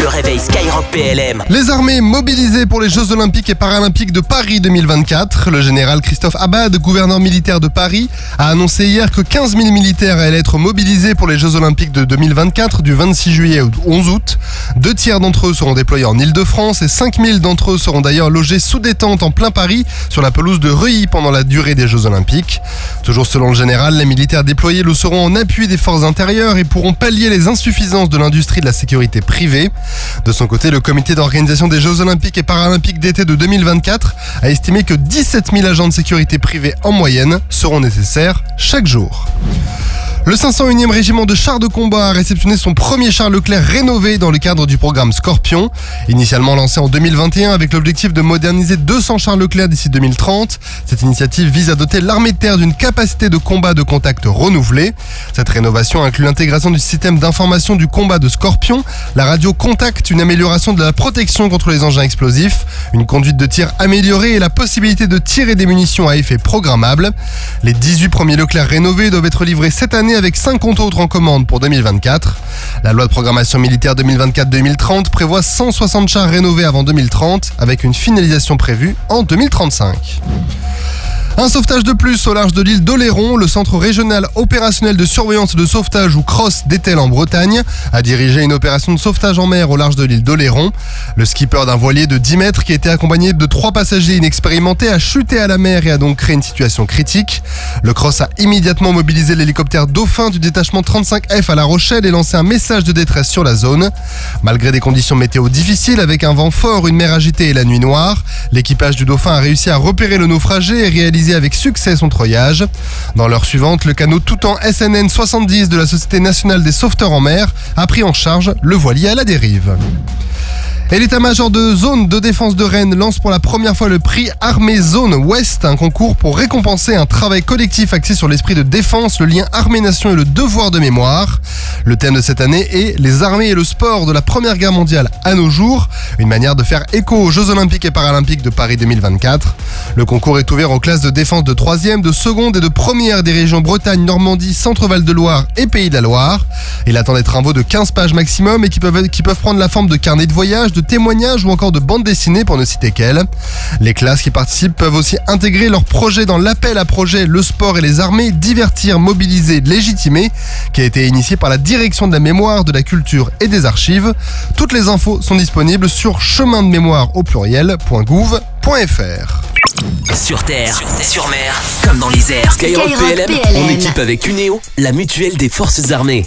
Le réveil Skyrock PLM. Les armées mobilisées pour les Jeux Olympiques et Paralympiques de Paris 2024. Le général Christophe Abad, gouverneur militaire de Paris, a annoncé hier que 15 000 militaires allaient être mobilisés pour les Jeux Olympiques de 2024 du 26 juillet au 11 août. 2 tiers d'entre eux seront déployés en Ile-de-France et 5 000 d'entre eux seront d'ailleurs logés sous détente en plein Paris sur la pelouse de Reuilly pendant la durée des Jeux Olympiques. Toujours selon le général, les militaires déployés le seront en appui des forces intérieures et pourront pallier les insuffisances de l'industrie de la sécurité privée. De son côté, le comité d'organisation des Jeux Olympiques et Paralympiques d'été de 2024 a estimé que 17 000 agents de sécurité privés en moyenne seront nécessaires chaque jour. Le 501e régiment de chars de combat a réceptionné son premier char Leclerc rénové dans le cadre du programme Scorpion. Initialement lancé en 2021 avec l'objectif de moderniser 200 chars Leclerc d'ici 2030, cette initiative vise à doter l'armée de terre d'une capacité de combat de contact renouvelée. Cette rénovation inclut l'intégration du système d'information du combat de Scorpion, la radio contact, une amélioration de la protection contre les engins explosifs, une conduite de tir améliorée et la possibilité de tirer des munitions à effet programmable. Les 18 premiers Leclerc rénovés doivent être livrés cette année avec 50 autres en commande pour 2024. La loi de programmation militaire 2024-2030 prévoit 160 chars rénovés avant 2030 avec une finalisation prévue en 2035. Un sauvetage de plus au large de l'île d'Oléron. Le centre régional opérationnel de surveillance de sauvetage ou CROSS d'Étel en Bretagne a dirigé une opération de sauvetage en mer au large de l'île d'Oléron. Le skipper d'un voilier de 10 mètres qui était accompagné de 3 passagers inexpérimentés a chuté à la mer et a donc créé une situation critique. Le CROSS a immédiatement mobilisé l'hélicoptère Dauphin du détachement 35F à La Rochelle et lancé un message de détresse sur la zone. Malgré des conditions météo difficiles avec un vent fort, une mer agitée et la nuit noire, l'équipage du Dauphin a réussi à repérer le naufragé et réaliser avec succès son treuillage. Dans l'heure suivante, le canot Toutan SNN 70 de la Société nationale des sauveteurs en mer a pris en charge le voilier à la dérive. Et l'état-major de zone de défense de Rennes lance pour la première fois le prix Armée Zone Ouest, un concours pour récompenser un travail collectif axé sur l'esprit de défense, le lien armée-nation et le devoir de mémoire. Le thème de cette année est les armées et le sport de la Première Guerre mondiale à nos jours, une manière de faire écho aux Jeux Olympiques et Paralympiques de Paris 2024. Le concours est ouvert aux classes de défense de 3e, de seconde et de première des régions Bretagne, Normandie, Centre-Val de Loire et Pays de la Loire. Il attend des travaux de 15 pages maximum et qui peuvent prendre la forme de carnets de voyage, de témoignages ou encore de bandes dessinées pour ne citer qu'elles. Les classes qui participent peuvent aussi intégrer leurs projets dans l'appel à projet Le sport et les armées, divertir, mobiliser, légitimer, qui a été initié par la direction de la mémoire, de la culture et des archives. Toutes les infos sont disponibles sur chemindemémoire au pluriel.gouv.fr. Sur terre, sur mer, comme dans les airs. Skyrock PLM, en équipe avec Cuneo, la mutuelle des forces armées.